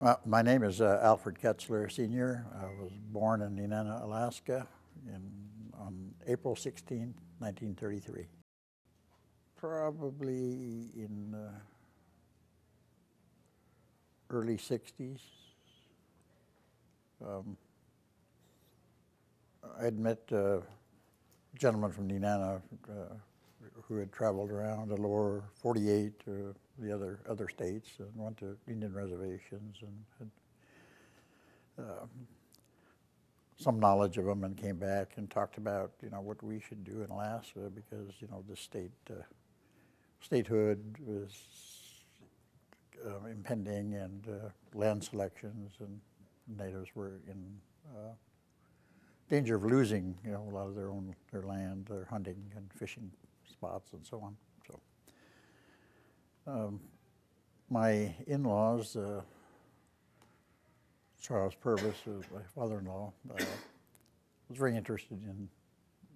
My name is Alfred Ketzler, Sr. I was born in Nenana, Alaska on April 16, 1933. Probably in early 60s. I'd met a gentleman from Nenana who had traveled around the lower 48 or the other states and went to Indian reservations and had some knowledge of them, and came back and talked about what we should do in Alaska, because the statehood was impending, and land selections, and natives were in danger of losing a lot of their land, their hunting and fishing spots and so on. So my in-laws, Charles Purvis, my father-in-law, was very interested in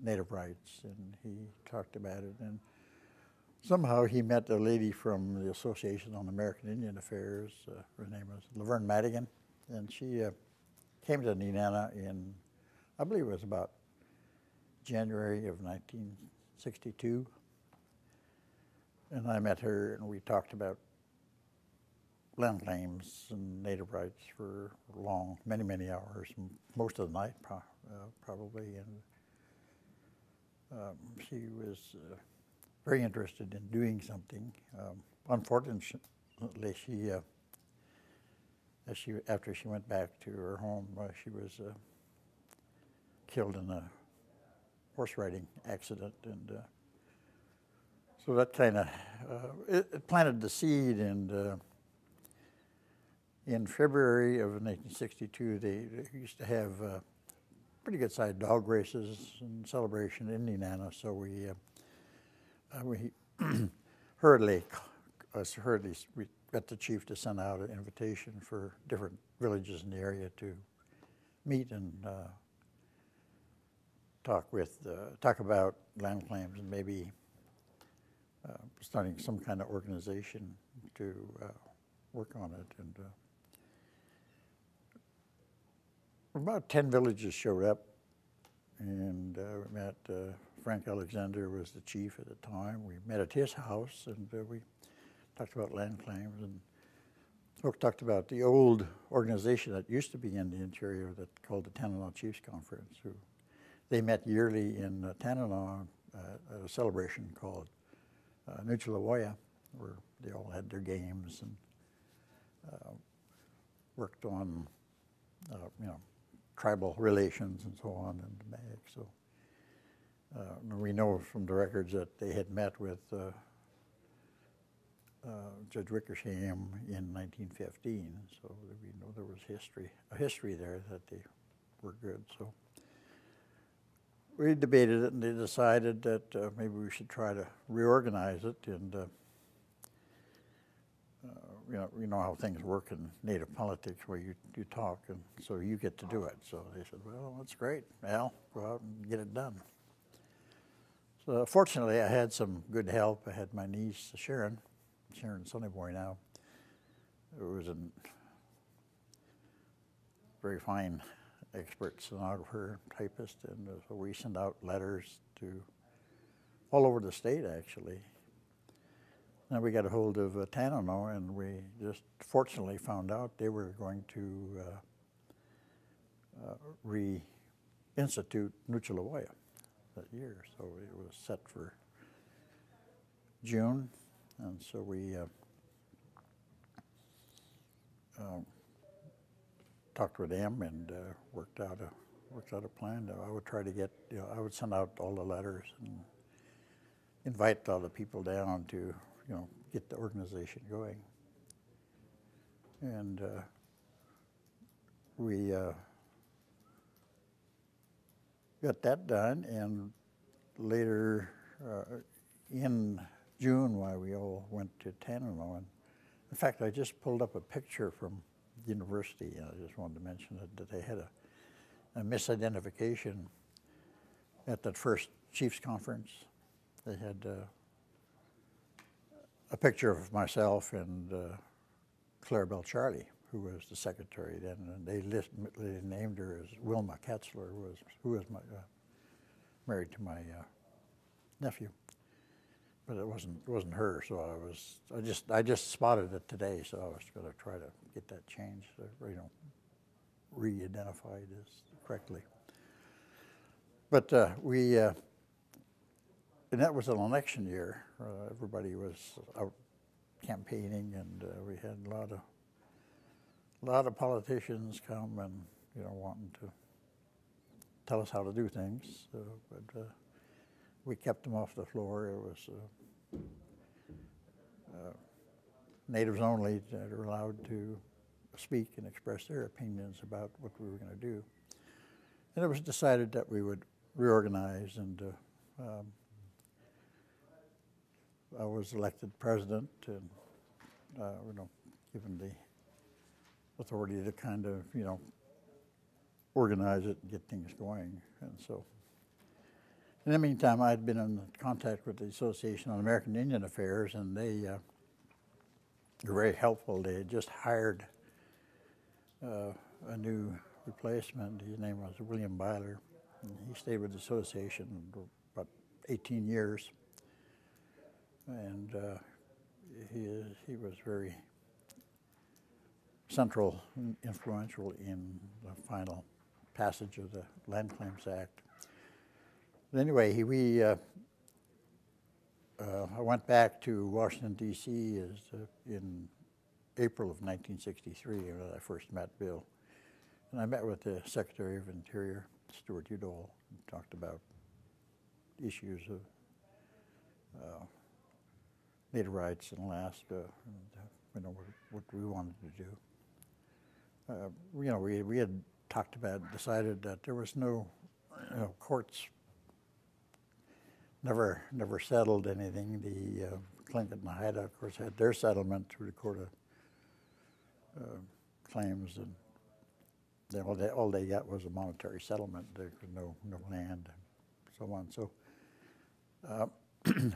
native rights, and he talked about it. And somehow he met a lady from the Association on American Indian Affairs. Her name was Laverne Madigan, and she came to Nenana in, I believe it was about January of 1962. And I met her, and we talked about land claims and native rights for long, many hours, most of the night probably. And she was very interested in doing something. Unfortunately, after she went back to her home, she was killed in a horse riding accident, and so that kind of it planted the seed. And in February of 1962, they used to have pretty good-sized dog races and celebration in Nenana. So we hurriedly we got the chief to send out an invitation for different villages in the area to meet and talk about land claims, and maybe starting some kind of organization to work on it. And about 10 villages showed up, and we met Frank Alexander was the chief at the time. We met at his house, and we talked about land claims, and folks talked about the old organization that used to be in the interior that called the Tanana Chiefs Conference. They met yearly in Tanana at a celebration called Nuchalawoya, where they all had their games and worked on tribal relations and so on in the bag. So we know from the records that they had met with Judge Wickersham in 1915. So we know there was a history there that they were good. So we debated it, and they decided that maybe we should try to reorganize it. And you know how things work in Native politics, where you talk, and so you get to do it. So they said, well, that's great, Al, go out and get it done. So fortunately, I had some good help. I had my niece, Sharon Sonnyboy now, who was a very fine expert stenographer, typist, and so we sent out letters to all over the state, actually. Then we got a hold of Tanana, and we just fortunately found out they were going to reinstitute Nuchalawoya that year. So it was set for June, and so we talked with them and worked out a plan. I would try to get, I would send out all the letters and invite all the people down to, get the organization going. And we got that done, and later in June, while we all went to Tanana, and in fact, I just pulled up a picture from the university, and I just wanted to mention that they had a misidentification at that first Chiefs Conference. They had a picture of myself and Clarabelle Charlie, who was the secretary then, and they named her as Wilma Ketzler, who was married to my nephew. But it wasn't her, so I just spotted it today, so I was going to try to get that changed, re-identified as correctly. But and that was an election year. Everybody was out campaigning, and we had a lot of politicians come and wanting to tell us how to do things. But we kept them off the floor. It was natives only that are allowed to speak and express their opinions about what we were going to do. And it was decided that we would reorganize, and I was elected president, and given the authority to kind of organize it and get things going. And so in the meantime, I'd been in contact with the Association on American Indian Affairs, and they were very helpful. They had just hired a new replacement. His name was William Byler, and he stayed with the association for about 18 years. And he was very central and influential in the final passage of the Land Claims Act. But anyway, I went back to Washington, D.C. In April of 1963 when I first met Bill. And I met with the Secretary of Interior, Stuart Udall, and talked about issues of Native rights in Alaska, and what we wanted to do. We had talked about, decided that there was no, courts never settled anything. The Tlingit and Haida, of course, had their settlement through the Court of Claims, and all they got was a monetary settlement. There was no land, and so on. So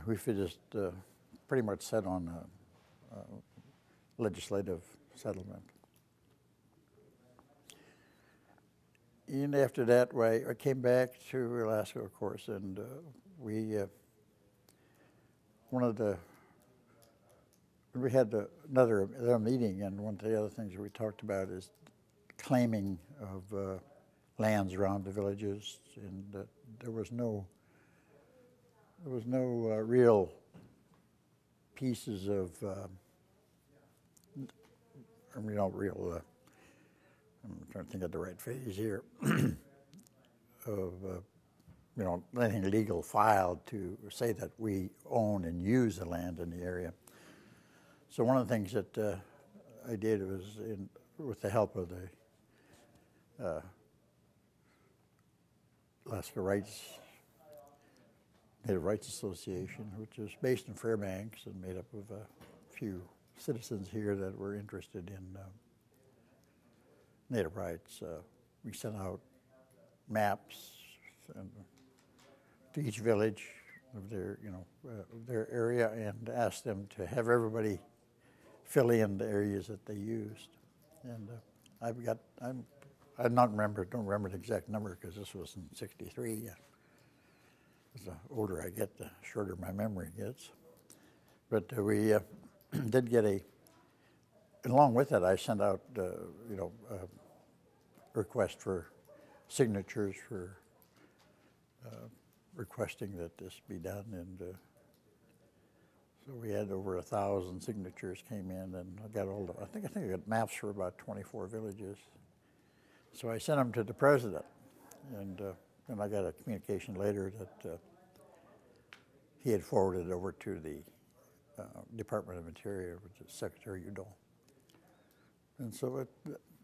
we just pretty much set on a legislative settlement. And after that, I came back to Alaska, of course, and we had another meeting, and one of the other things that we talked about is claiming of lands around the villages, and there was no real pieces of I'm trying to think of the right phrase here, of anything legal filed to say that we own and use the land in the area. So one of the things that I did was, with the help of the Alaska Native Rights Association, which is based in Fairbanks and made up of a few citizens here that were interested in Native rights. We sent out maps to each village of their area, and asked them to have everybody fill in the areas that they used. And don't remember the exact number, because this was in '63. As the older I get, the shorter my memory gets. But we did get along with it, I sent out a request for signatures for requesting that this be done, and so we had over 1,000 signatures came in, and I got I think I got maps for about 24 villages. So I sent them to the president, and I got a communication later that he had forwarded over to the Department of Interior, which is Secretary Udall. And so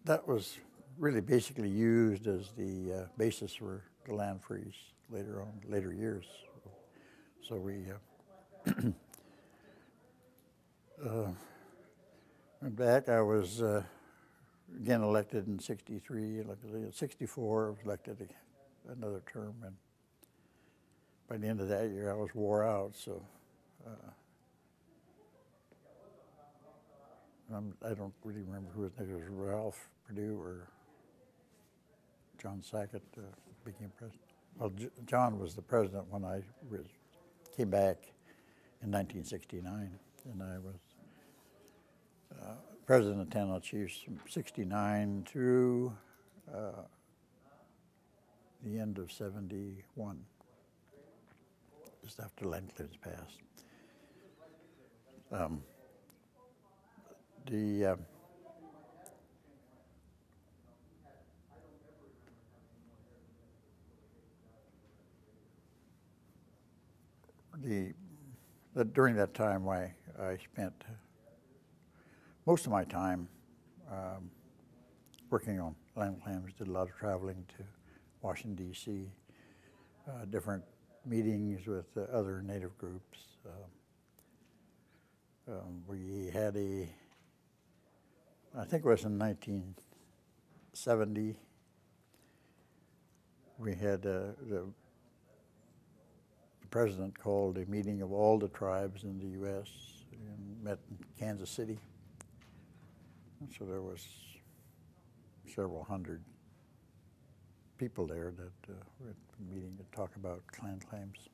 that was really basically used as the basis for the land freeze later years. So we went back. I was again elected in '63, elected in '64, I was elected another term, and by the end of that year I was wore out, so I don't really remember who it was. It was Ralph Perdue or John Sackett became president. Well, John was the president when I came back in 1969, and I was president of Tenno Chiefs from 69 through the end of 71, just after Landcliffe's passed. During that time, I spent most of my time working on land claims. Did a lot of traveling to Washington, D.C., different meetings with other Native groups. We had I think it was in 1970, we had the president called a meeting of all the tribes in the U.S. and met in Kansas City. And so there was several hundred people there that were at the meeting to talk about land claims.